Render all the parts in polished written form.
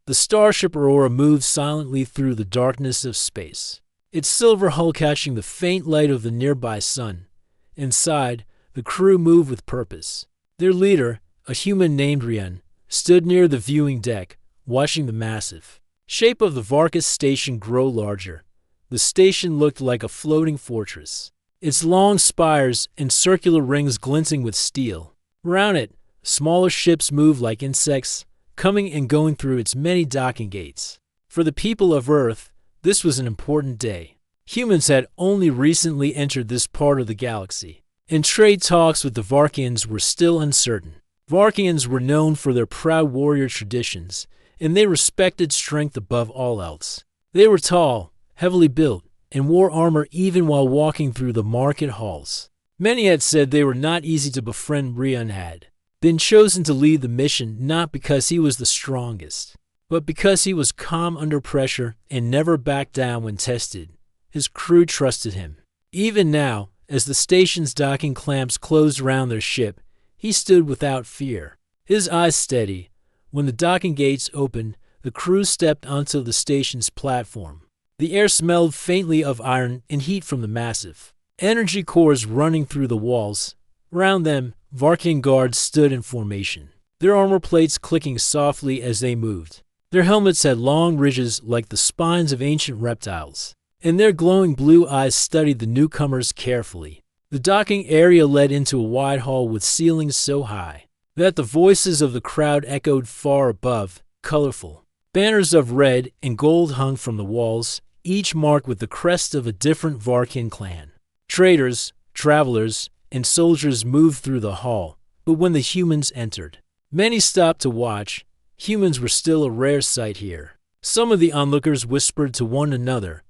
The starship Aurora moved silently through the darkness of space, its silver hull catching the faint light of the nearby sun. Inside, the crew moved with purpose. Their leader, a human named Rian, stood near the viewing deck, watching the massive shape of the Varkas station grow larger. The station looked like a floating fortress, its long spires and circular rings glinting with steel. Around it, smaller ships moved like insects, coming and going through its many docking gates. For the people of Earth, this was an important day. Humans had only recently entered this part of the galaxy, and trade talks with the Varkians were still uncertain. Varkians were known for their proud warrior traditions, and they respected strength above all else. They were tall, heavily built, and wore armor even while walking through the market halls. Many had said they were not easy to befriend. Rian had been chosen to lead the mission not because he was the strongest, but because he was calm under pressure and never backed down when tested. His crew trusted him. Even now, as the station's docking clamps closed around their ship, he stood without fear, his eyes steady. When the docking gates opened, the crew stepped onto the station's platform. The air smelled faintly of iron and heat from the massive energy cores running through the walls. Around them, Varkian guards stood in formation, their armor plates clicking softly as they moved. Their helmets had long ridges like the spines of ancient reptiles, and their glowing blue eyes studied the newcomers carefully. The docking area led into a wide hall with ceilings so high that the voices of the crowd echoed far above. Colorful banners of red and gold hung from the walls, each marked with the crest of a different Varkian clan. Traders, travelers, and soldiers moved through the hall, but when the humans entered, many stopped to watch. Humans were still a rare sight here. Some of the onlookers whispered to one another,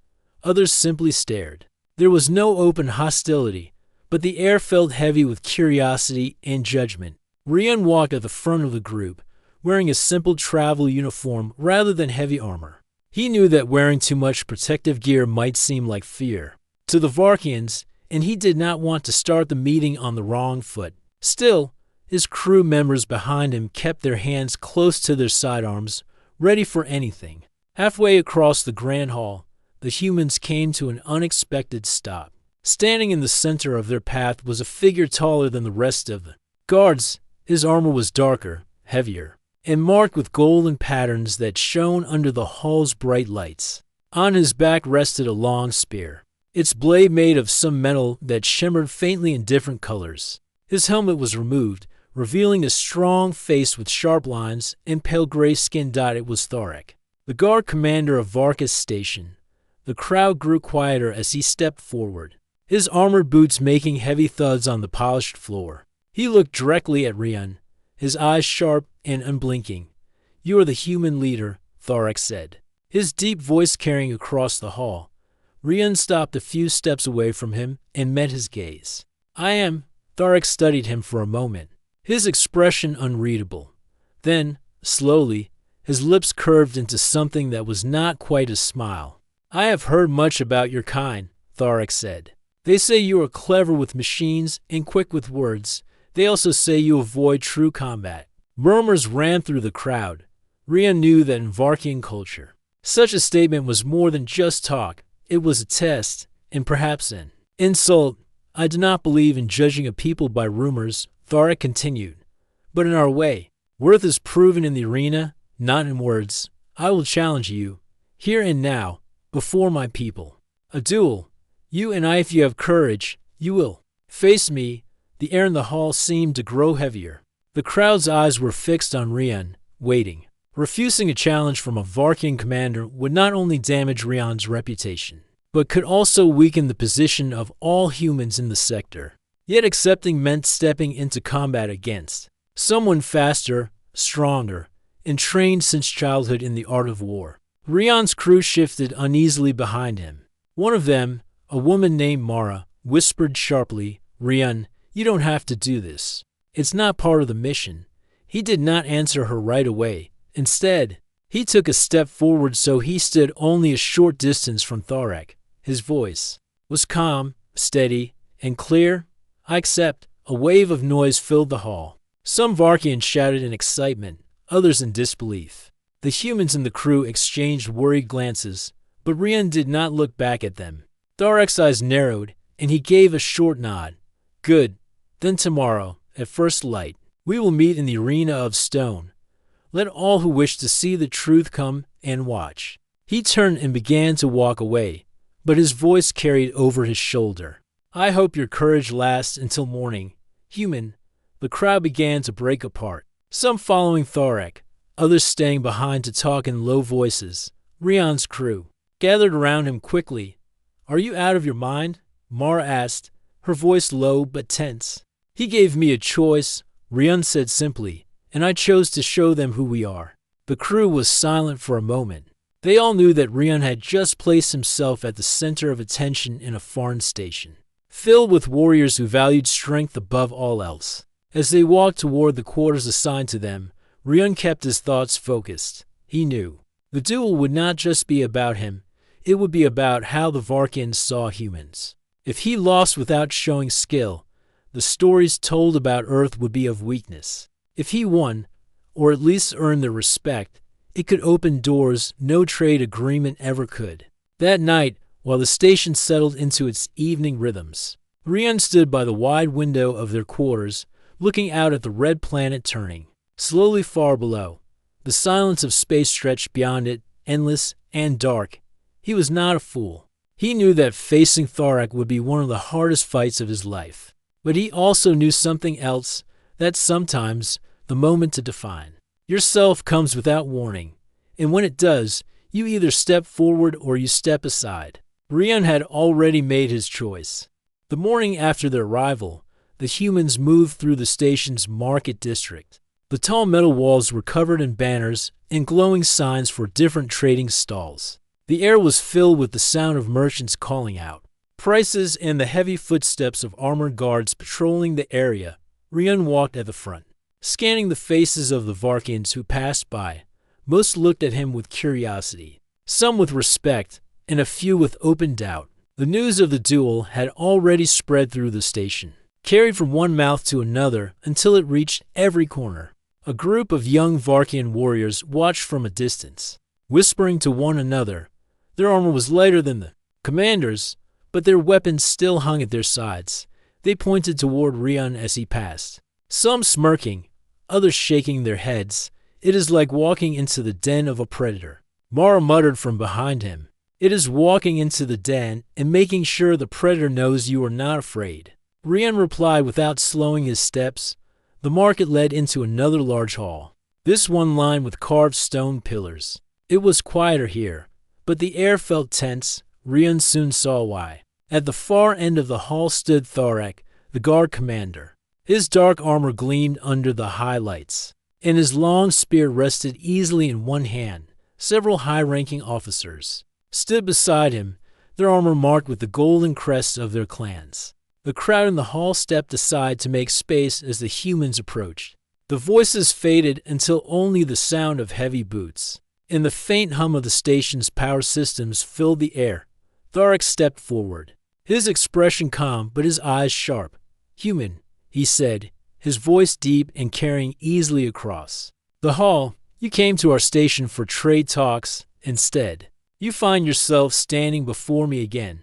others simply stared. There was no open hostility, but the air felt heavy with curiosity and judgment. Rian walked at the front of the group, wearing a simple travel uniform rather than heavy armor. He knew that wearing too much protective gear might seem like fear to the Varkians, and he did not want to start the meeting on the wrong foot. Still, his crew members behind him kept their hands close to their sidearms, ready for anything. Halfway across the grand hall, the humans came to an unexpected stop. Standing in the center of their path was a figure taller than the rest of the guards. His armor was darker, heavier, and marked with golden patterns that shone under the hall's bright lights. On his back rested a long spear, its blade made of some metal that shimmered faintly in different colors. His helmet was removed, revealing a strong face with sharp lines and pale gray skin. It was Tharek, the guard commander of Varkas Station. The crowd grew quieter as he stepped forward, his armored boots making heavy thuds on the polished floor. He looked directly at Rian, his eyes sharp and unblinking. "You are the human leader," Tharek said, his deep voice carrying across the hall. Rian stopped a few steps away from him and met his gaze. "I am." Tharek studied him for a moment, his expression unreadable. Then, slowly, his lips curved into something that was not quite a smile. "I have heard much about your kind," Tharek said. "They say you are clever with machines and quick with words. They also say you avoid true combat." Murmurs ran through the crowd. Rian knew that in Varkian culture, such a statement was more than just talk. It was a test, and perhaps an insult. "I do not believe in judging a people by rumors," Tharek continued. "But in our way, worth is proven in the arena, not in words. I will challenge you, here and now, before my people. A duel. You and I, if you have courage, you will face me." The air in the hall seemed to grow heavier. The crowd's eyes were fixed on Rian, waiting. Refusing a challenge from a Varkian commander would not only damage Rian's reputation, but could also weaken the position of all humans in the sector. Yet accepting meant stepping into combat against someone faster, stronger, and trained since childhood in the art of war. Rian's crew shifted uneasily behind him. One of them, a woman named Mara, whispered sharply, "Rian, you don't have to do this. It's not part of the mission." He did not answer her right away. Instead, he took a step forward so he stood only a short distance from Tharek. His voice was calm, steady, and clear. "I accept." A wave of noise filled the hall. Some Varkians shouted in excitement, others in disbelief. The humans in the crew exchanged worried glances, but Rian did not look back at them. Tharek's eyes narrowed, and he gave a short nod. Good. Then tomorrow, at first light, we will meet in the arena of stone. Let all who wish to see the truth come and watch. He turned and began to walk away, but his voice carried over his shoulder. I hope your courage lasts until morning, human. The crowd began to break apart, some following Tharek, others staying behind to talk in low voices. Rian's crew gathered around him quickly. Are you out of your mind? Mara asked, her voice low but tense. He gave me a choice, Rian said simply, and I chose to show them who we are. The crew was silent for a moment. They all knew that Rian had just placed himself at the center of attention in a foreign station, filled with warriors who valued strength above all else. As they walked toward the quarters assigned to them, Rian kept his thoughts focused. He knew the duel would not just be about him, it would be about how the Varkians saw humans. If he lost without showing skill, the stories told about Earth would be of weakness. If he won, or at least earned their respect, it could open doors no trade agreement ever could. That night, while the station settled into its evening rhythms, Rian stood by the wide window of their quarters, looking out at the red planet turning slowly far below. The silence of space stretched beyond it, endless and dark. He was not a fool. He knew that facing Tharek would be one of the hardest fights of his life. But he also knew something else, that sometimes the moment to define yourself comes without warning, and when it does, you either step forward or you step aside. Rian had already made his choice. The morning after their arrival, the humans moved through the station's market district. The tall metal walls were covered in banners and glowing signs for different trading stalls. The air was filled with the sound of merchants calling out prices and the heavy footsteps of armored guards patrolling the area. Rian walked at the front, scanning the faces of the Varkians who passed by. Most looked at him with curiosity, some with respect, and a few with open doubt. The news of the duel had already spread through the station, carried from one mouth to another until it reached every corner. A group of young Varkian warriors watched from a distance, whispering to one another. Their armor was lighter than the commanders, but their weapons still hung at their sides. They pointed toward Rian as he passed, some smirking, others shaking their heads. It is like walking into the den of a predator. Mara muttered from behind him. It is walking into the den and making sure the predator knows you are not afraid. Rian replied without slowing his steps. The market led into another large hall, this one lined with carved stone pillars. It was quieter here, but the air felt tense. Rian soon saw why. At the far end of the hall stood Tharek, the guard commander. His dark armor gleamed under the high lights, and his long spear rested easily in one hand. Several high-ranking officers stood beside him, their armor marked with the golden crests of their clans. The crowd in the hall stepped aside to make space as the humans approached. The voices faded until only the sound of heavy boots and the faint hum of the station's power systems filled the air. Tharek stepped forward, his expression calm but his eyes sharp. Human, he said, his voice deep and carrying easily across the hall. You came to our station for trade talks. Instead, you find yourself standing before me again.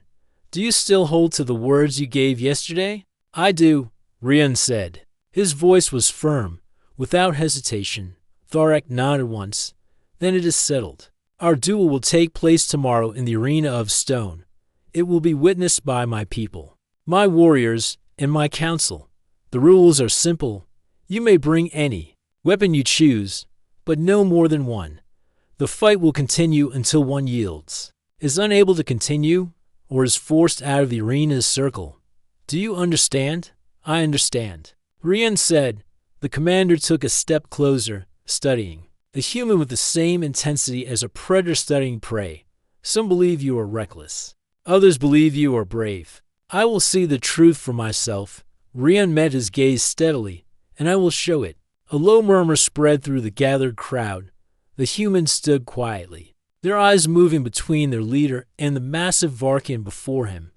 Do you still hold to the words you gave yesterday? I do, Rian said. His voice was firm, without hesitation. Tharek nodded once. Then it is settled. Our duel will take place tomorrow in the arena of stone. It will be witnessed by my people, my warriors, and my council. The rules are simple. You may bring any weapon you choose, but no more than one. The fight will continue until one yields, is unable to continue, or is forced out of the arena's circle. Do you understand? I understand, Rian said. The commander took a step closer, studying the human with the same intensity as a predator studying prey. Some believe you are reckless. Others believe you are brave. I will see the truth for myself. Rian met his gaze steadily, and I will show it. A low murmur spread through the gathered crowd. The humans stood quietly, their eyes moving between their leader and the massive Varkian before him.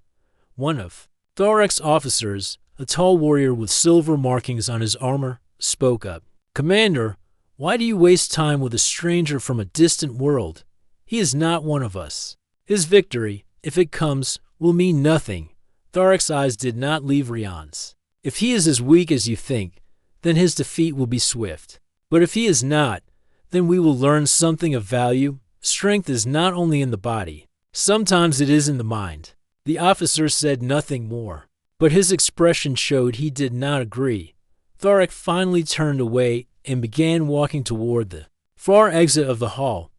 One of Tharek's officers, a tall warrior with silver markings on his armor, spoke up. Commander, Why do you waste time with a stranger from a distant world? He is not one of us. His victory, if it comes, will mean nothing. Tharek's eyes did not leave Rion's. If he is as weak as you think, then his defeat will be swift. But if he is not, then we will learn something of value. Strength is not only in the body. Sometimes it is in the mind. The officer said nothing more, but his expression showed he did not agree. Tharek finally turned away and began walking toward the far exit of the hall.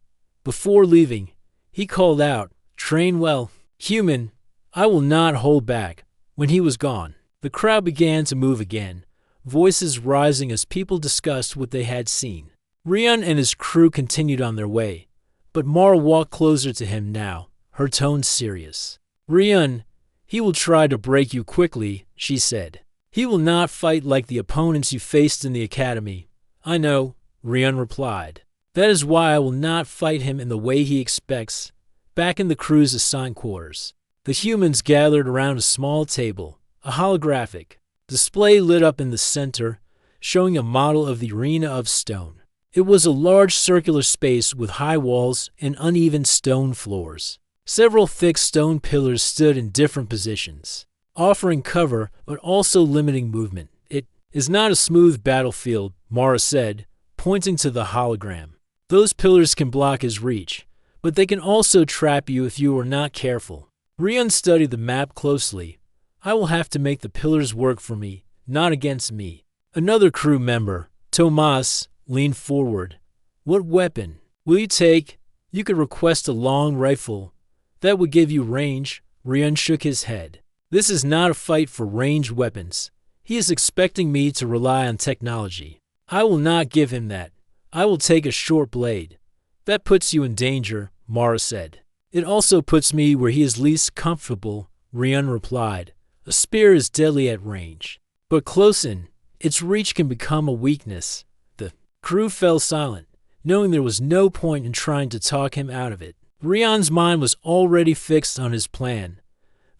Before leaving, he called out, "Train well, human. I will not hold back." When he was gone, the crowd began to move again, voices rising as people discussed what they had seen. Rion and his crew continued on their way, but Mara walked closer to him now, her tone serious. "Rion, he will try to break you quickly," she said. "He will not fight like the opponents you faced in the academy." "I know," Rion replied. "That is why I will not fight him in the way he expects." Back in the crew's assigned quarters, the humans gathered around a small table, a holographic display lit up in the center, showing a model of the arena of stone. It was a large circular space with high walls and uneven stone floors. Several thick stone pillars stood in different positions, offering cover but also limiting movement. "It is not a smooth battlefield," Mara said, pointing to the hologram. "Those pillars can block his reach, but they can also trap you if you are not careful." Rion studied the map closely. "I will have to make the pillars work for me, not against me." Another crew member, Tomas, leaned forward. "What weapon will you take? You could request a long rifle. That would give you range." Rion shook his head. "This is not a fight for ranged weapons. He is expecting me to rely on technology. I will not give him that. I will take a short blade." "That puts you in danger," Mara said. "It also puts me where he is least comfortable," Rion replied. "A spear is deadly at range, but close in, its reach can become a weakness." The crew fell silent, knowing there was no point in trying to talk him out of it. Rion's mind was already fixed on his plan.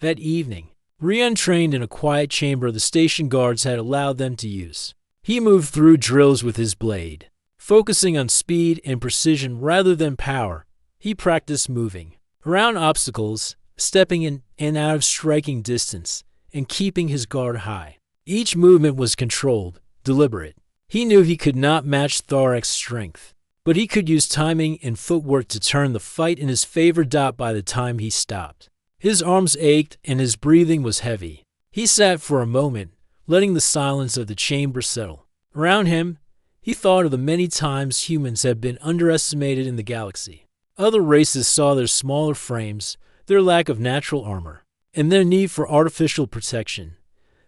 That evening, Rion trained in a quiet chamber the station guards had allowed them to use. He moved through drills with his blade, focusing on speed and precision rather than power. He practiced moving around obstacles, stepping in and out of striking distance, and keeping his guard high. Each movement was controlled, deliberate. He knew he could not match Tharek's strength, but he could use timing and footwork to turn the fight in his favor. By the time he stopped, his arms ached and his breathing was heavy. He sat for a moment, letting the silence of the chamber settle. Around him, he thought of the many times humans have been underestimated in the galaxy. Other races saw their smaller frames, their lack of natural armor, and their need for artificial protection.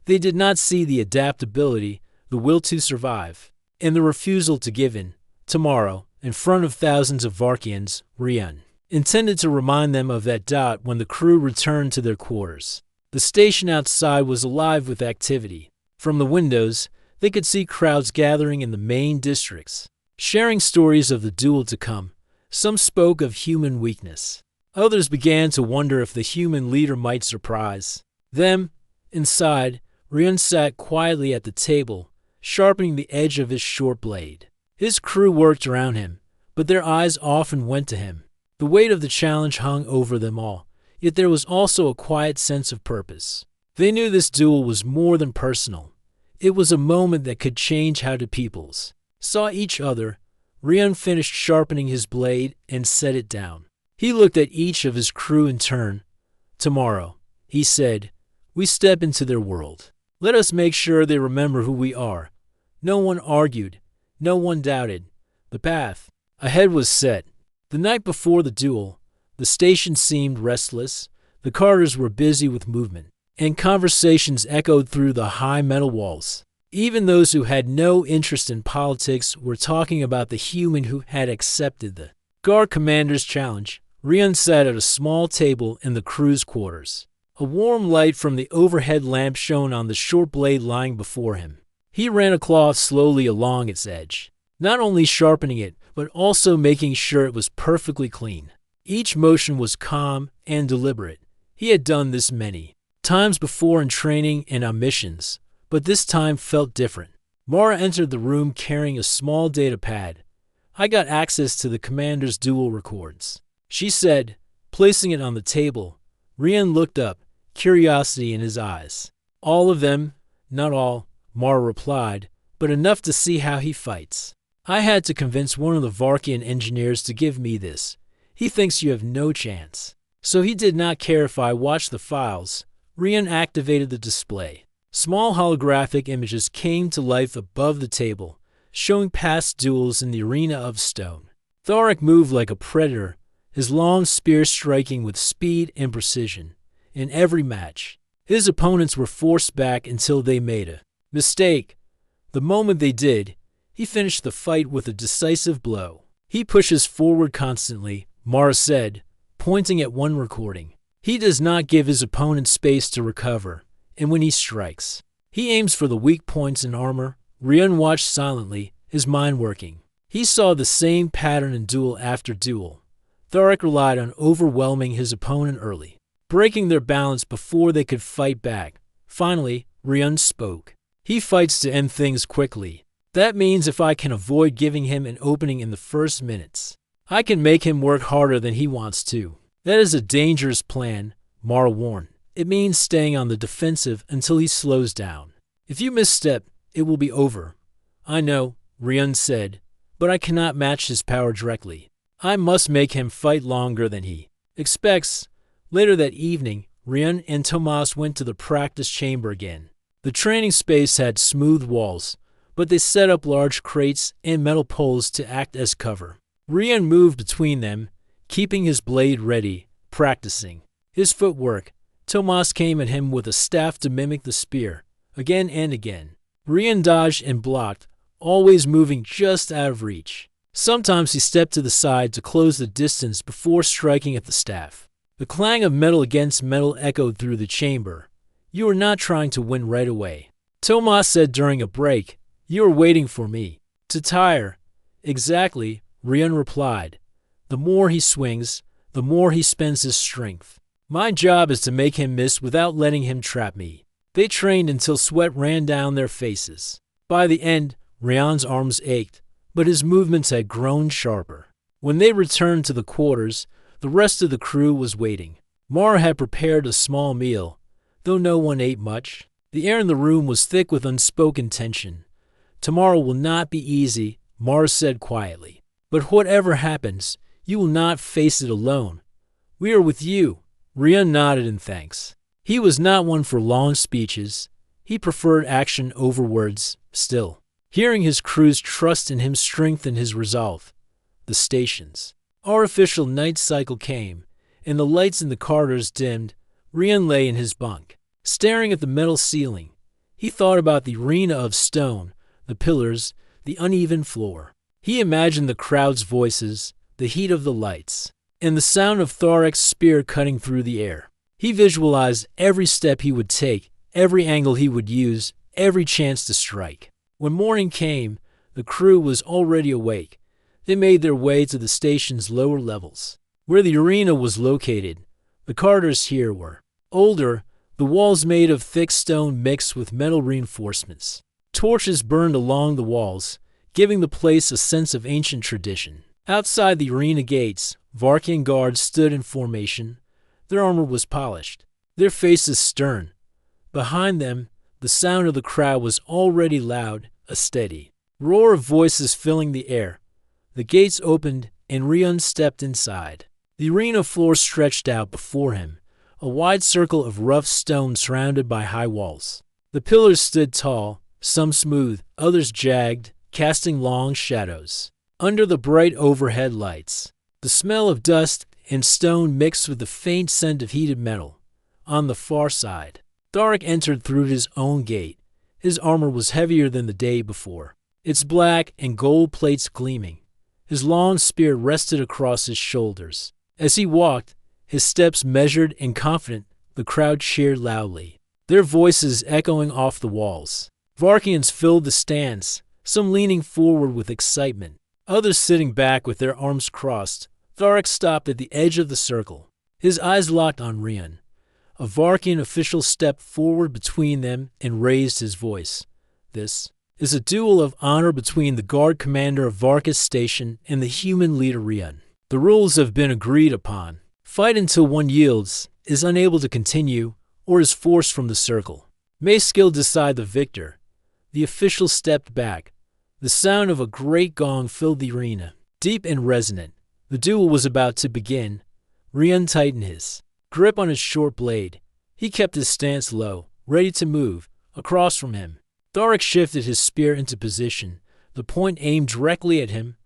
They did not see the adaptability, the will to survive, and the refusal to give in. Tomorrow, in front of thousands of Varkians, Rion intended to remind them of that. When the crew returned to their quarters, the station outside was alive with activity. From the windows, they could see crowds gathering in the main districts, sharing stories of the duel to come. Some spoke of human weakness. Others began to wonder if the human leader might surprise them. Inside, Rion sat quietly at the table, sharpening the edge of his short blade. His crew worked around him, but their eyes often went to him. The weight of the challenge hung over them all, yet there was also a quiet sense of purpose. They knew this duel was more than personal. It was a moment that could change how the peoples saw each other. Rion finished sharpening his blade and set it down. He looked at each of his crew in turn. "Tomorrow," he said, "we step into their world. Let us make sure they remember who we are." No one argued. No one doubted. The path ahead was set. The night before the duel, the station seemed restless. The corridors were busy with movement, and conversations echoed through the high metal walls. Even those who had no interest in politics were talking about the human who had accepted the guard commander's challenge. Rion sat at a small table in the crew's quarters. A warm light from the overhead lamp shone on the short blade lying before him. He ran a cloth slowly along its edge, not only sharpening it, but also making sure it was perfectly clean. Each motion was calm and deliberate. He had done this many times before in training and on missions, but this time felt different. Mara entered the room carrying a small data pad. "I got access to the commander's Duel records," she said, placing it on the table. Rian looked up, curiosity in his eyes. "All of them?" "Not all," Mara replied, "but enough to see how he fights. I had to convince one of the Varkian engineers to give me this. He thinks you have no chance. So he did not care if I watched the files." Rian activated the display. Small holographic images came to life above the table, showing past duels in the arena of stone. Thoric moved like a predator, his long spear striking with speed and precision. In every match, his opponents were forced back until they made a mistake. The moment they did, he finished the fight with a decisive blow. "He pushes forward constantly," Mara said, pointing at one recording. "He does not give his opponent space to recover, and when he strikes, he aims for the weak points in armor." Rian watched silently, his mind working. He saw the same pattern in duel after duel. Thoric relied on overwhelming his opponent early, breaking their balance before they could fight back. Finally, Rian spoke. "He fights to end things quickly. That means if I can avoid giving him an opening in the first minutes, I can make him work harder than he wants to." "That is a dangerous plan," Mara warned. "It means staying on the defensive until he slows down. If you misstep, it will be over." "I know," Rian said, "but I cannot match his power directly. I must make him fight longer than he expects." Later that evening, Rian and Tomas went to the practice chamber again. The training space had smooth walls, but they set up large crates and metal poles to act as cover. Rian moved between them, keeping his blade ready, practicing his footwork. Tomas came at him with a staff to mimic the spear, again and again. Rian dodged and blocked, always moving just out of reach. Sometimes he stepped to the side to close the distance before striking at the staff. The clang of metal against metal echoed through the chamber. "You are not trying to win right away," Tomas said during a break. "You are waiting for me to tire." "Exactly," Rian replied. "The more he swings, the more he spends his strength. My job is to make him miss without letting him trap me." They trained until sweat ran down their faces. By the end, Rian's arms ached, but his movements had grown sharper. When they returned to the quarters, the rest of the crew was waiting. Mara had prepared a small meal, though no one ate much. The air in the room was thick with unspoken tension. "Tomorrow will not be easy," Mara said quietly. "But whatever happens, you will not face it alone. We are with you." Rian nodded in thanks. He was not one for long speeches. He preferred action over words. Still, hearing his crew's trust in him strengthened his resolve. The station's artificial night cycle came, and the lights in the corridors dimmed. Rian lay in his bunk, staring at the metal ceiling. He thought about the arena of stone, the pillars, the uneven floor. He imagined the crowd's voices, the heat of the lights, and the sound of Thoric's spear cutting through the air. He visualized every step he would take, every angle he would use, every chance to strike. When morning came, the crew was already awake. They made their way to the station's lower levels, where the arena was located. The corridors here were older, the walls made of thick stone mixed with metal reinforcements. Torches burned along the walls, giving the place a sense of ancient tradition. Outside the arena gates, Varkian guards stood in formation. Their armor was polished, their faces stern. Behind them, the sound of the crowd was already loud, a steady roar of voices filling the air. The gates opened, and Rian stepped inside. The arena floor stretched out before him, a wide circle of rough stone surrounded by high walls. The pillars stood tall, some smooth, others jagged, casting long shadows. Under the bright overhead lights, the smell of dust and stone mixed with the faint scent of heated metal. On the far side, Thoric entered through his own gate. His armor was heavier than the day before, its black and gold plates gleaming. His long spear rested across his shoulders. As he walked, his steps measured and confident, the crowd cheered loudly, their voices echoing off the walls. Varkians filled the stands, some leaning forward with excitement, others sitting back with their arms crossed. Thoric stopped at the edge of the circle, his eyes locked on Rian. A Varkian official stepped forward between them and raised his voice. "This is a duel of honor between the guard commander of Varka's station and the human leader Rion. The rules have been agreed upon. Fight until one yields, is unable to continue, or is forced from the circle. May skill decide the victor. The official stepped back. The sound of a great gong filled the arena, deep and resonant. The duel was about to begin. Rion tightened his grip on his short blade. He kept his stance low, ready to move. Across from him, Thoric shifted his spear into position, the point aimed directly at him.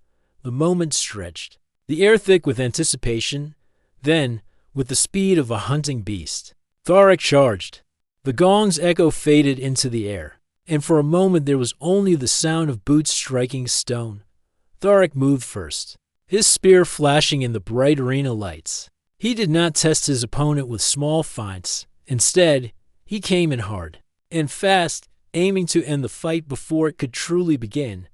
The moment stretched, the air thick with anticipation. Then, with the speed of a hunting beast, Thoric charged. The gong's echo faded into the air, and for a moment there was only the sound of boots striking stone. Thoric moved first, his spear flashing in the bright arena lights. He did not test his opponent with small feints. Instead, he came in hard and fast, aiming to end the fight before it could truly begin.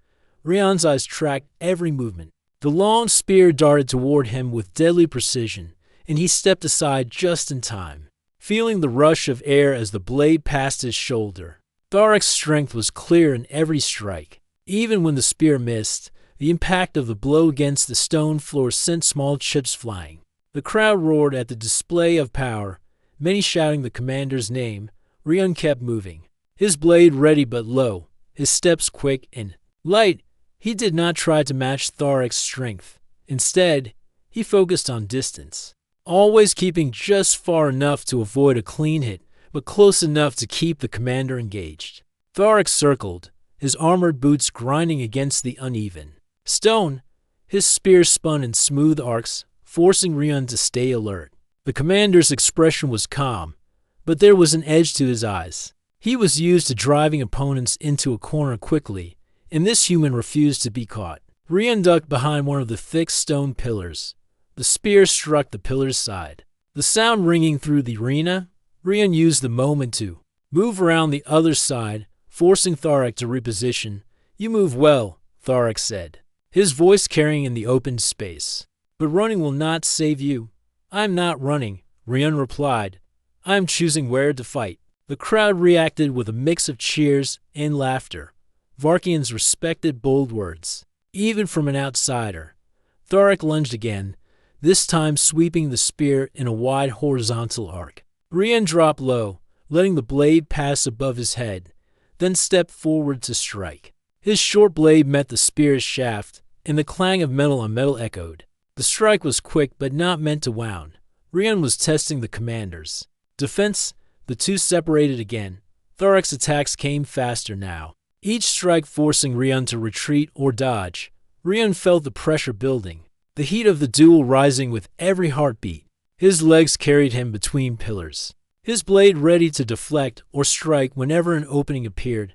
Rion's eyes tracked every movement. The long spear darted toward him with deadly precision, and he stepped aside just in time, feeling the rush of air as the blade passed his shoulder. Thoric's strength was clear in every strike. Even when the spear missed, the impact of the blow against the stone floor sent small chips flying. The crowd roared at the display of power, many shouting the commander's name. Rion kept moving, his blade ready but low, his steps quick and light. He did not try to match Thoric's strength. Instead, he focused on distance, always keeping just far enough to avoid a clean hit, but close enough to keep the commander engaged. Thoric circled, his armored boots grinding against the uneven stone. His spear spun in smooth arcs, forcing Rion to stay alert. The commander's expression was calm, but there was an edge to his eyes. He was used to driving opponents into a corner quickly, and this human refused to be caught. Rion ducked behind one of the thick stone pillars. The spear struck the pillar's side, the sound ringing through the arena. Rion used the moment to move around the other side, forcing Thoric to reposition. "You move well," Thoric said, his voice carrying in the open space. "But running will not save you." "I'm not running," Rion replied. "I'm choosing where to fight." The crowd reacted with a mix of cheers and laughter. Varkians respected bold words, even from an outsider. Thoric lunged again, this time sweeping the spear in a wide horizontal arc. Rion dropped low, letting the blade pass above his head, then stepped forward to strike. His short blade met the spear's shaft, and the clang of metal on metal echoed. The strike was quick but not meant to wound. Rion was testing the commander's defense. The two separated again. Thoric's attacks came faster now, each strike forcing Rion to retreat or dodge. Rion felt the pressure building, the heat of the duel rising with every heartbeat. His legs carried him between pillars, his blade ready to deflect or strike whenever an opening appeared.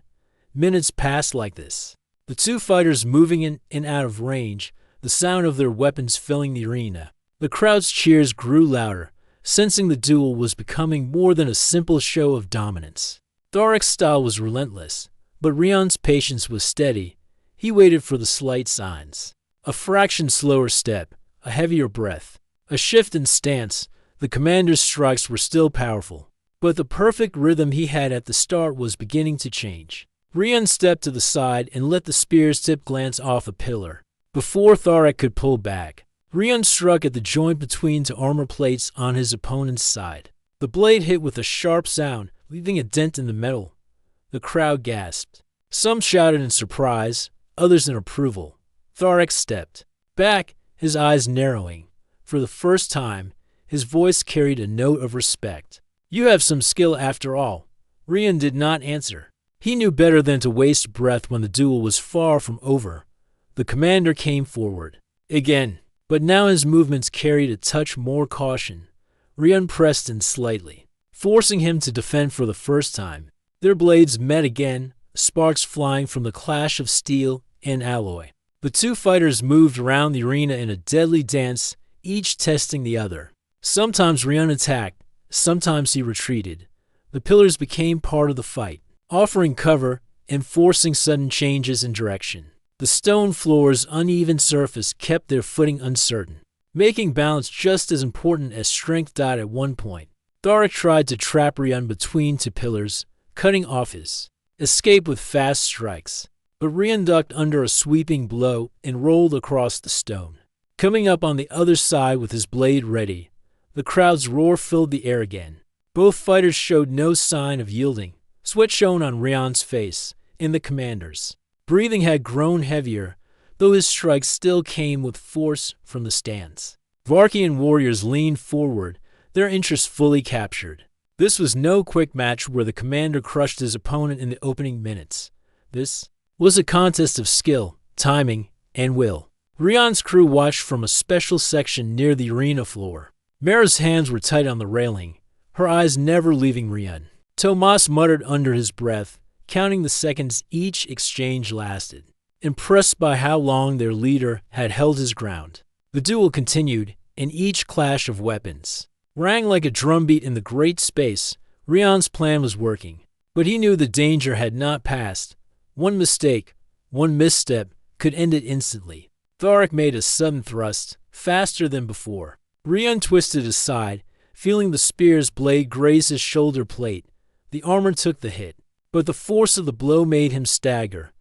Minutes passed like this, the two fighters moving in and out of range, the sound of their weapons filling the arena. The crowd's cheers grew louder, sensing the duel was becoming more than a simple show of dominance. Thoric's style was relentless, but Rion's patience was steady. He waited for the slight signs. A fraction slower step, a heavier breath, a shift in stance. The commander's strikes were still powerful, but the perfect rhythm he had at the start was beginning to change. Rion stepped to the side and let the spear's tip glance off a pillar. Before Thoric could pull back, Rion struck at the joint between two armor plates on his opponent's side. The blade hit with a sharp sound, leaving a dent in the metal. The crowd gasped. Some shouted in surprise, others in approval. Thoric stepped back, his eyes narrowing. For the first time, his voice carried a note of respect. "You have some skill after all." Rion did not answer. He knew better than to waste breath when the duel was far from over. The commander came forward again, but now his movements carried a touch more caution. Rion pressed in slightly, forcing him to defend for the first time. Their blades met again, sparks flying from the clash of steel and alloy. The two fighters moved around the arena in a deadly dance, each testing the other. Sometimes Rion attacked, sometimes he retreated. The pillars became part of the fight, offering cover and forcing sudden changes in direction. The stone floor's uneven surface kept their footing uncertain, making balance just as important as strength. At one point, Thoric tried to trap Rion between two pillars, cutting off his escape with fast strikes. but Rian ducked under a sweeping blow and rolled across the stone. Coming up on the other side with his blade ready, the crowd's roar filled the air again. Both fighters showed no sign of yielding. Sweat shone on Rian's face and the commander's. Breathing had grown heavier, though his strikes still came with force from the stands. Varkian warriors leaned forward, their interest fully captured. This was no quick match where the commander crushed his opponent in the opening minutes. This was a contest of skill, timing, and will. Rian's crew watched from a special section near the arena floor. Mara's hands were tight on the railing, her eyes never leaving Rian. Tomas muttered under his breath, counting the seconds each exchange lasted, impressed by how long their leader had held his ground. The duel continued, and each clash of weapons rang like a drumbeat in the great space. Rian's plan was working, but he knew the danger had not passed. One mistake, one misstep, could end it instantly. Tharak made a sudden thrust, faster than before. Rian twisted aside, feeling the spear's blade graze his shoulder plate. The armor took the hit, but the force of the blow made him stagger.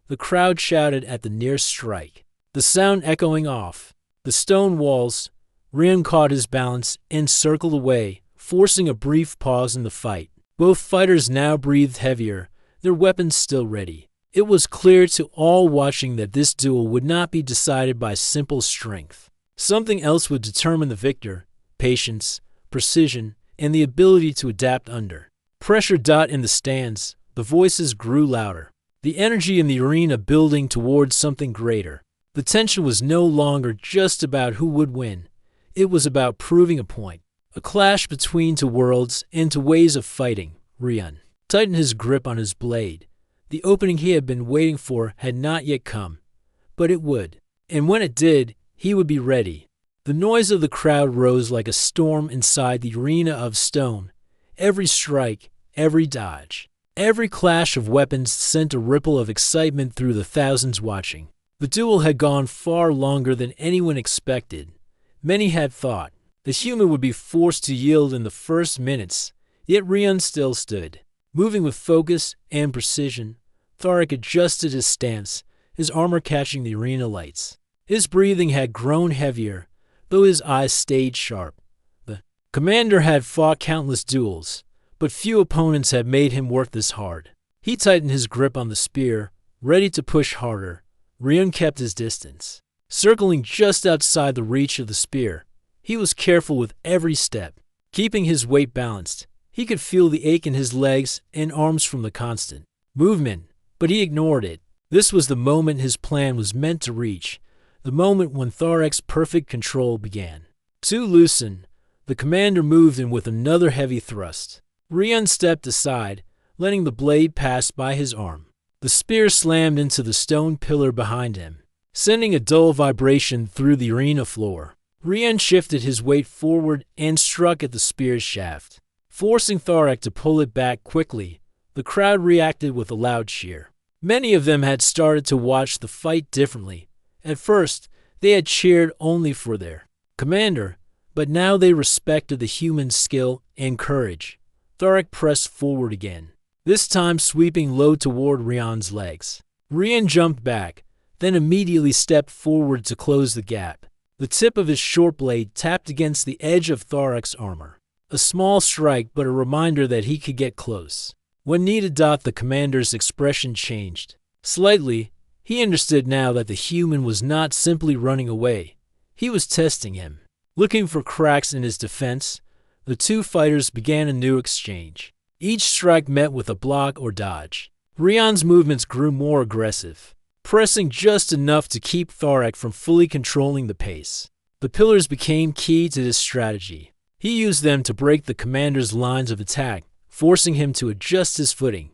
The crowd shouted at the near strike, the sound echoing off the stone walls. Rian caught his balance and circled away, forcing a brief pause in the fight. Both fighters now breathed heavier, their weapons still ready. It was clear to all watching that this duel would not be decided by simple strength. Something else would determine the victor: patience, precision, and the ability to adapt under pressure. In the stands, the voices grew louder, the energy in the arena building towards something greater. The tension was no longer just about who would win. It was about proving a point, a clash between two worlds and two ways of fighting. Rian tightened his grip on his blade. The opening he had been waiting for had not yet come, but it would. And when it did, he would be ready. The noise of the crowd rose like a storm inside the arena of stone. Every strike, every dodge, every clash of weapons sent a ripple of excitement through the thousands watching. The duel had gone far longer than anyone expected. Many had thought the human would be forced to yield in the first minutes, yet Rian still stood, moving with focus and precision. Tharak adjusted his stance, his armor catching the arena lights. His breathing had grown heavier, though his eyes stayed sharp. The commander had fought countless duels, but few opponents had made him work this hard. He tightened his grip on the spear, ready to push harder. Rian kept his distance, circling just outside the reach of the spear. He was careful with every step, keeping his weight balanced. He could feel the ache in his legs and arms from the constant movement, but he ignored it. This was the moment his plan was meant to reach, the moment when Tharak's perfect control began. To loosen, the commander moved in with another heavy thrust. Rian stepped aside, letting the blade pass by his arm. The spear slammed into the stone pillar behind him, sending a dull vibration through the arena floor. Rian shifted his weight forward and struck at the spear's shaft, forcing Tharak to pull it back quickly. The crowd reacted with a loud cheer. Many of them had started to watch the fight differently. At first, they had cheered only for their commander, but now they respected the human's skill and courage. Tharak pressed forward again, this time sweeping low toward Rian's legs. Rian jumped back, then immediately stepped forward to close the gap. The tip of his short blade tapped against the edge of Tharak's armor. A small strike, but a reminder that he could get close. When needed, the commander's expression changed. Slightly, he understood now that the human was not simply running away. He was testing him. Looking for cracks in his defense, the two fighters began a new exchange. Each strike met with a block or dodge. Rian's movements grew more aggressive, pressing just enough to keep Tharak from fully controlling the pace. The pillars became key to this strategy. He used them to break the commander's lines of attack, forcing him to adjust his footing.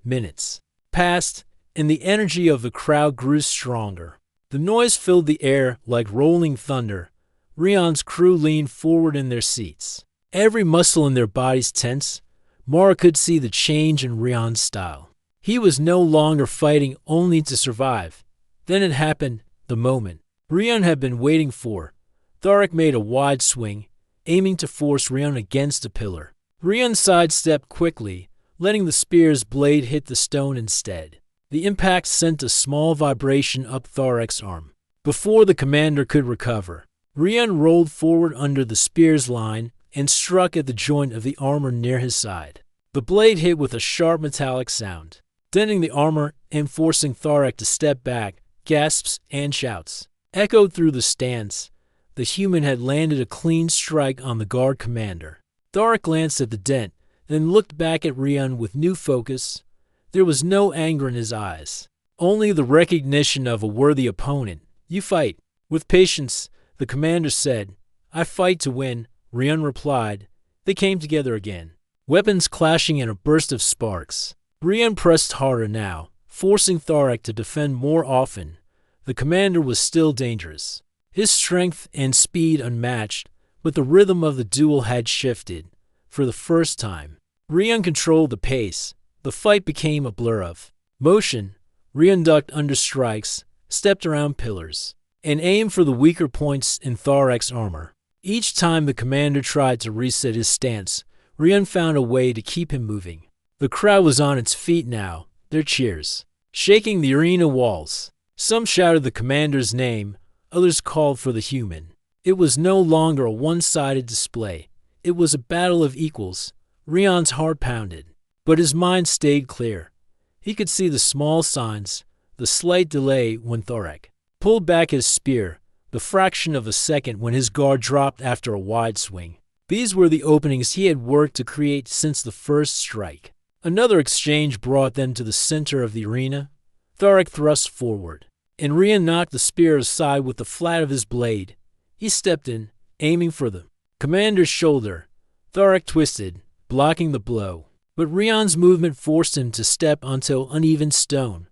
Minutes passed, and the energy of the crowd grew stronger. The noise filled the air like rolling thunder. Rian's crew leaned forward in their seats, every muscle in their bodies tense. Mara could see the change in Rian's style. He was no longer fighting only to survive. Then it happened, the moment Rian had been waiting for. Tharak made a wide swing, aiming to force Rian against a pillar. Rian sidestepped quickly, letting the spear's blade hit the stone instead. The impact sent a small vibration up Thorek's arm. Before the commander could recover, Rian rolled forward under the spear's line and struck at the joint of the armor near his side. The blade hit with a sharp metallic sound, denting the armor and forcing Thorek to step back. Gasps and shouts echoed through the stands. The human had landed a clean strike on the guard commander. Thorek glanced at the dent, then looked back at Rian with new focus. There was no anger in his eyes, only the recognition of a worthy opponent. "You fight." With patience, the commander said. "I fight to win," Rian replied. They came together again, weapons clashing in a burst of sparks. Rian pressed harder now, forcing Thorek to defend more often. The commander was still dangerous, his strength and speed unmatched, but the rhythm of the duel had shifted. For the first time, Rian controlled the pace. The fight became a blur of motion. Rian ducked under strikes, stepped around pillars, and aimed for the weaker points in Thorek's armor. Each time the commander tried to reset his stance, Rian found a way to keep him moving. The crowd was on its feet now, their cheers shaking the arena walls. Some shouted the commander's name, others called for the human. It was no longer a one-sided display. It was a battle of equals. Rian's heart pounded, but his mind stayed clear. He could see the small signs, the slight delay when Thorek pulled back his spear, the fraction of a second when his guard dropped after a wide swing. These were the openings he had worked to create since the first strike. Another exchange brought them to the center of the arena. Thorek thrust forward, and Rian knocked the spear aside with the flat of his blade. He stepped in, aiming for the commander's shoulder. Thorek twisted, blocking the blow, but Rian's movement forced him to step onto uneven stone.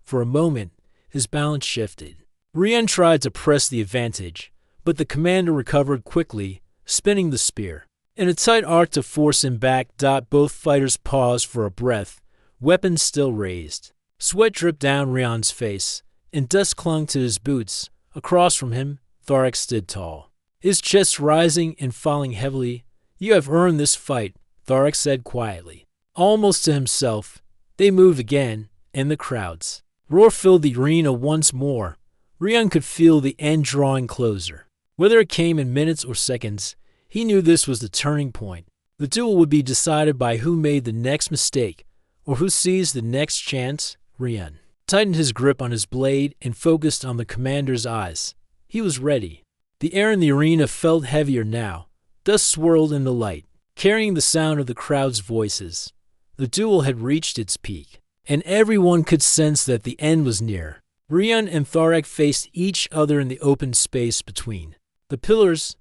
For a moment, his balance shifted. Rian tried to press the advantage, but the commander recovered quickly, spinning the spear. In a tight arc to force him back. Both fighters paused for a breath, weapons still raised. Sweat dripped down Rian's face, and dust clung to his boots. Across from him, Thorek stood tall, his chest rising and falling heavily. "You have earned this fight," Thorek said quietly, almost to himself. They moved again, and the crowd's roar filled the arena once more. Rian could feel the end drawing closer. Whether it came in minutes or seconds, he knew this was the turning point. The duel would be decided by who made the next mistake, or who seized the next chance. Rian tightened his grip on his blade and focused on the commander's eyes. He was ready. The air in the arena felt heavier now. Dust swirled in the light, carrying the sound of the crowd's voices. The duel had reached its peak, and everyone could sense that the end was near. Rian and Thorek faced each other in the open space between the pillars.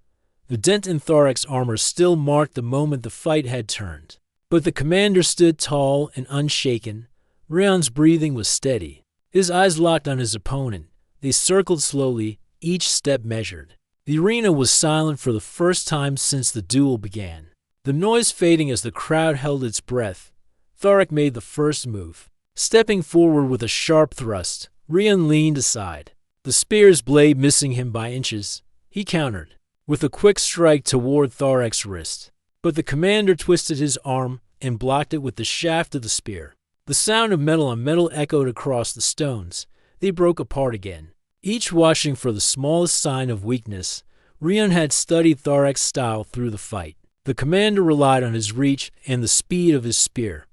The dent in Thorek's armor still marked the moment the fight had turned. But the commander stood tall and unshaken. Rian's breathing was steady. His eyes locked on his opponent. They circled slowly, each step measured. The arena was silent for the first time since the duel began, the noise fading as the crowd held its breath. Thorek made the first move, stepping forward with a sharp thrust. Rian leaned aside, the spear's blade missing him by inches. He countered with a quick strike toward Thorek's wrist, but the commander twisted his arm and blocked it with the shaft of the spear. The sound of metal on metal echoed across the stones. They broke apart again, each watching for the smallest sign of weakness. Rian had studied Thorek's style through the fight. The commander relied on his reach and the speed of his spear.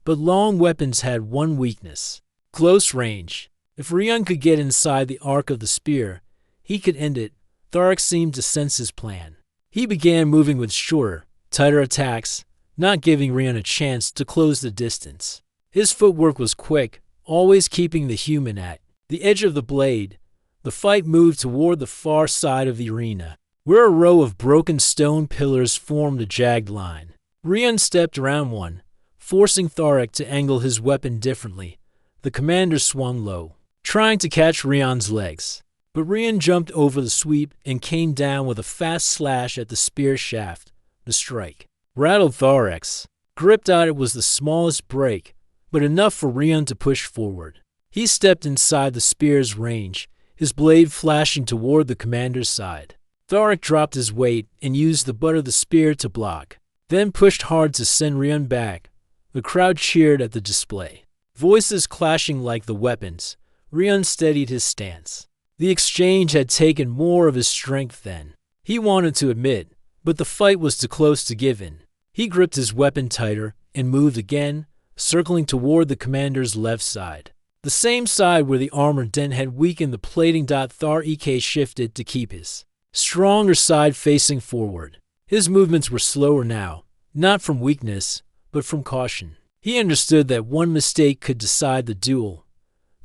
But long weapons had one weakness: close range. If Rian could get inside the arc of the spear, he could end it. Thorek seemed to sense his plan. He began moving with shorter, tighter attacks, not giving Rian a chance to close the distance. His footwork was quick, always keeping the human at the edge of the blade. The fight moved toward the far side of the arena, where a row of broken stone pillars formed a jagged line. Rian stepped around one, forcing Thorek to angle his weapon differently. The commander swung low, trying to catch Rian's legs. But Rian jumped over the sweep and came down with a fast slash at the spear shaft. The strike rattled Thorek's grip. It was the smallest break, but enough for Rian to push forward. He stepped inside the spear's range, his blade flashing toward the commander's side. Thorek dropped his weight and used the butt of the spear to block, then pushed hard to send Rian back. The crowd cheered at the display. Voices clashing like the weapons, Rion steadied his stance. The exchange had taken more of his strength than he wanted to admit, but the fight was too close to give in. He gripped his weapon tighter and moved again, circling toward the commander's left side. The same side where the armor dent had weakened the plating. Thar Ek shifted to keep his stronger side facing forward. His movements were slower now, not from weakness, but from caution. He understood that one mistake could decide the duel.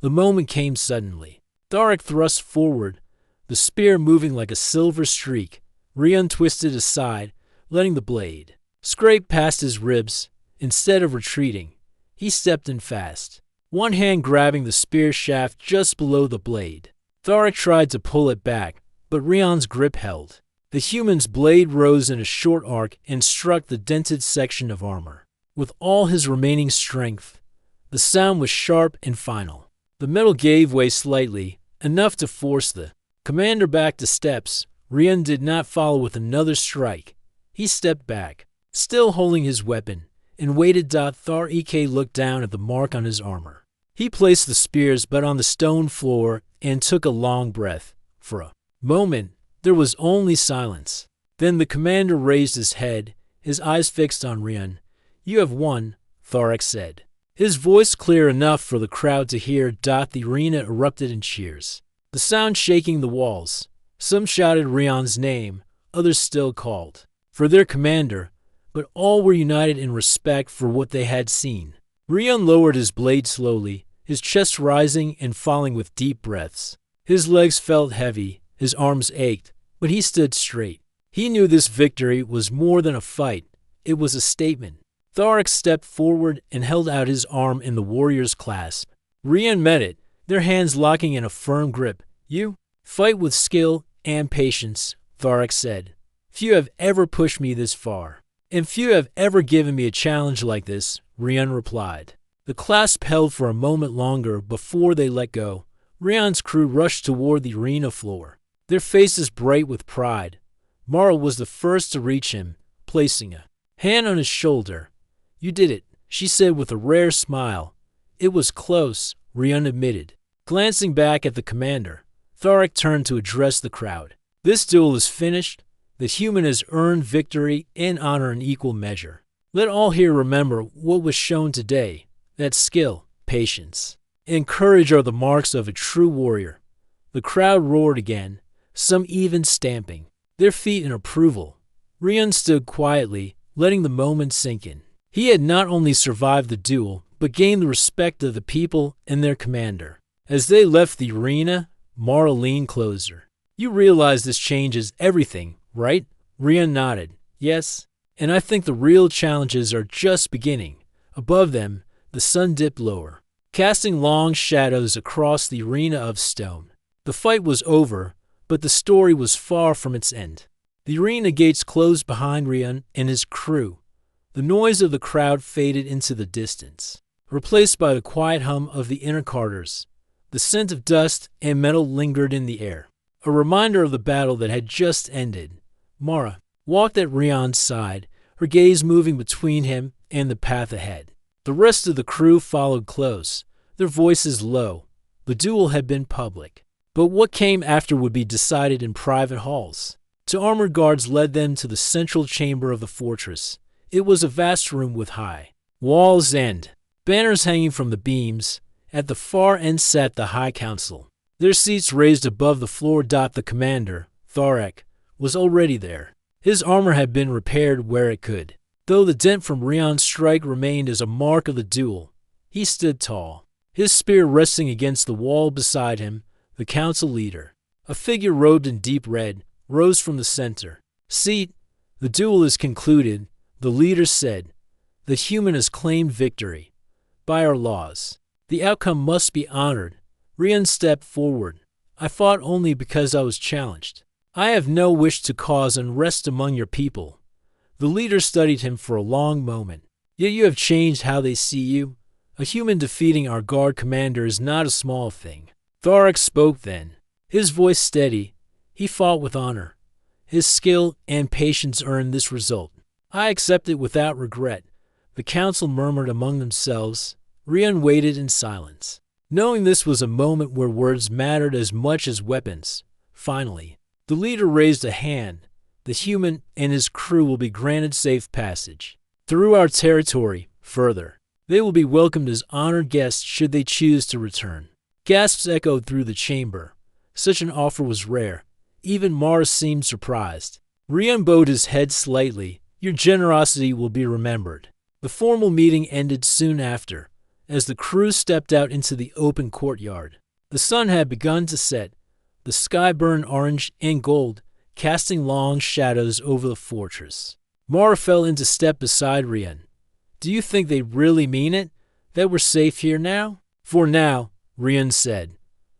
The moment came suddenly. Tharik thrust forward, the spear moving like a silver streak. Rion twisted aside, letting the blade scrape past his ribs. Instead of retreating, he stepped in fast, one hand grabbing the spear shaft just below the blade. Tharik tried to pull it back, but Rion's grip held. The human's blade rose in a short arc and struck the dented section of armor. With all his remaining strength, the sound was sharp and final. The metal gave way slightly, enough to force the commander back to steps. Rion did not follow with another strike. He stepped back, still holding his weapon, and waited. Thar Ek looked down at the mark on his armor. He placed the spear's butt on the stone floor and took a long breath. For a moment, there was only silence. Then the commander raised his head, his eyes fixed on Rion. "You have won," Tharik said. His voice clear enough for the crowd to hear. The arena erupted in cheers, the sound shaking the walls. Some shouted Rion's name, others still called for their commander, but all were united in respect for what they had seen. Rion lowered his blade slowly, his chest rising and falling with deep breaths. His legs felt heavy, his arms ached, but he stood straight. He knew this victory was more than a fight, it was a statement. Tharik stepped forward and held out his arm in the warrior's clasp. Rion met it, their hands locking in a firm grip. "You fight with skill and patience," Tharik said. "Few have ever pushed me this far, and few have ever given me a challenge like this," Rion replied. The clasp held for a moment longer before they let go. Rion's crew rushed toward the arena floor, their faces bright with pride. Mara was the first to reach him, placing a hand on his shoulder. "You did it," she said with a rare smile. "It was close," Rion admitted. Glancing back at the commander, Tharik turned to address the crowd. "This duel is finished. The human has earned victory and honor in equal measure. Let all here remember what was shown today, that skill, patience, and courage are the marks of a true warrior." The crowd roared again, some even stamping their feet in approval. Rion stood quietly, letting the moment sink in. He had not only survived the duel, but gained the respect of the people and their commander. As they left the arena, Mara leaned closer. "You realize this changes everything, right?" Rion nodded. "Yes, and I think the real challenges are just beginning." Above them, the sun dipped lower, casting long shadows across the arena of stone. The fight was over, but the story was far from its end. The arena gates closed behind Rion and his crew. The noise of the crowd faded into the distance, replaced by the quiet hum of the inner quarters. The scent of dust and metal lingered in the air, a reminder of the battle that had just ended. Mara walked at Rion's side, her gaze moving between him and the path ahead. The rest of the crew followed close, their voices low. The duel had been public, but what came after would be decided in private halls. Two armored guards led them to the central chamber of the fortress. It was a vast room with high walls and banners hanging from the beams. At the far end sat the High Council, their seats raised above the floor. The commander, Tharik, was already there. His armor had been repaired where it could, though the dent from Rion's strike remained as a mark of the duel. He stood tall, his spear resting against the wall beside him. The council leader, a figure robed in deep red, rose from the center seat. "The duel is concluded," the leader said. "The human has claimed victory. By our laws, the outcome must be honored." Rion stepped forward. "I fought only because I was challenged. I have no wish to cause unrest among your people." The leader studied him for a long moment. "Yet you have changed how they see you. A human defeating our guard commander is not a small thing." Tharik spoke then, his voice steady. He fought with honor. His skill and patience earned this result. "I accept it without regret." The council murmured among themselves, Rian waited in silence, knowing this was a moment where words mattered as much as weapons. Finally, the leader raised a hand. The human and his crew will be granted safe passage through our territory further. They will be welcomed as honored guests should they choose to return. Gasps echoed through the chamber. Such an offer was rare. Even Mars seemed surprised. Rian bowed his head slightly. Your generosity will be remembered. The formal meeting ended soon after, as the crew stepped out into the open courtyard. The sun had begun to set. The sky burned orange and gold, casting long shadows over the fortress. Mara fell into step beside Rian. Do you think they really mean it? That we're safe here now? For now, Rian said.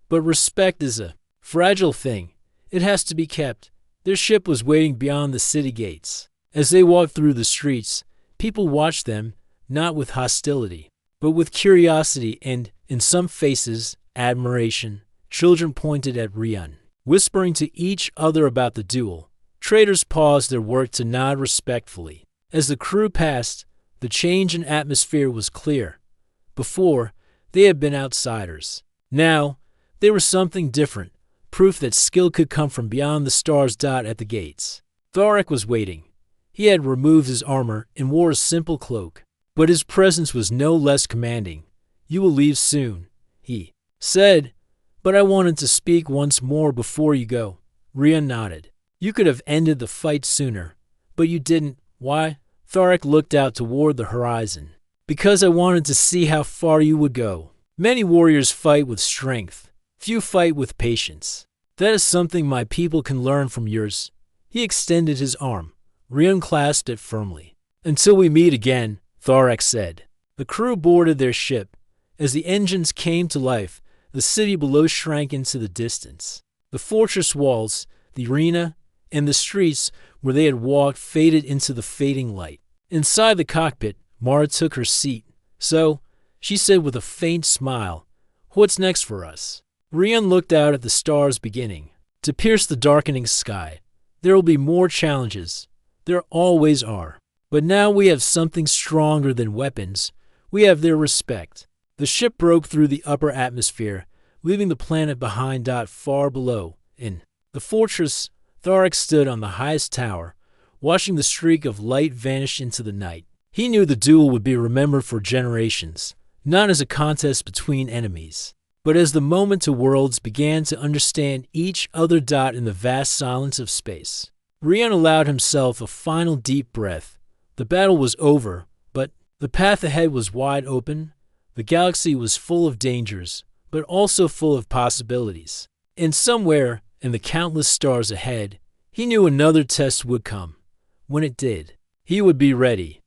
But respect is a fragile thing. It has to be kept. Their ship was waiting beyond the city gates. As they walked through the streets, people watched them, not with hostility, but with curiosity and, in some faces, admiration. Children pointed at Rian, whispering to each other about the duel. Traders paused their work to nod respectfully. As the crew passed, the change in atmosphere was clear. Before, they had been outsiders. Now, they were something different, proof that skill could come from beyond the stars. At the gates, Tharek was waiting. He had removed his armor and wore a simple cloak, but his presence was no less commanding. You will leave soon, he said, but I wanted to speak once more before you go. Rian nodded. You could have ended the fight sooner, but you didn't. Why? Tharek looked out toward the horizon. Because I wanted to see how far you would go. Many warriors fight with strength. Few fight with patience. That is something my people can learn from yours. He extended his arm. Rian clasped it firmly. Until we meet again, Tharek said. The crew boarded their ship. As the engines came to life, the city below shrank into the distance. The fortress walls, the arena, and the streets where they had walked faded into the fading light. Inside the cockpit, Mara took her seat. So, she said with a faint smile, what's next for us? Rian looked out at the stars beginning to pierce the darkening sky. There will be more challenges. There always are. But now we have something stronger than weapons. We have their respect. The ship broke through the upper atmosphere, leaving the planet behind. Far below, in the fortress, Tharek stood on the highest tower, watching the streak of light vanish into the night. He knew the duel would be remembered for generations, not as a contest between enemies, but as the moment two worlds began to understand each other. In the vast silence of space, Rian allowed himself a final deep breath. The battle was over, but the path ahead was wide open. The galaxy was full of dangers, but also full of possibilities. And somewhere, in the countless stars ahead, he knew another test would come. When it did, he would be ready.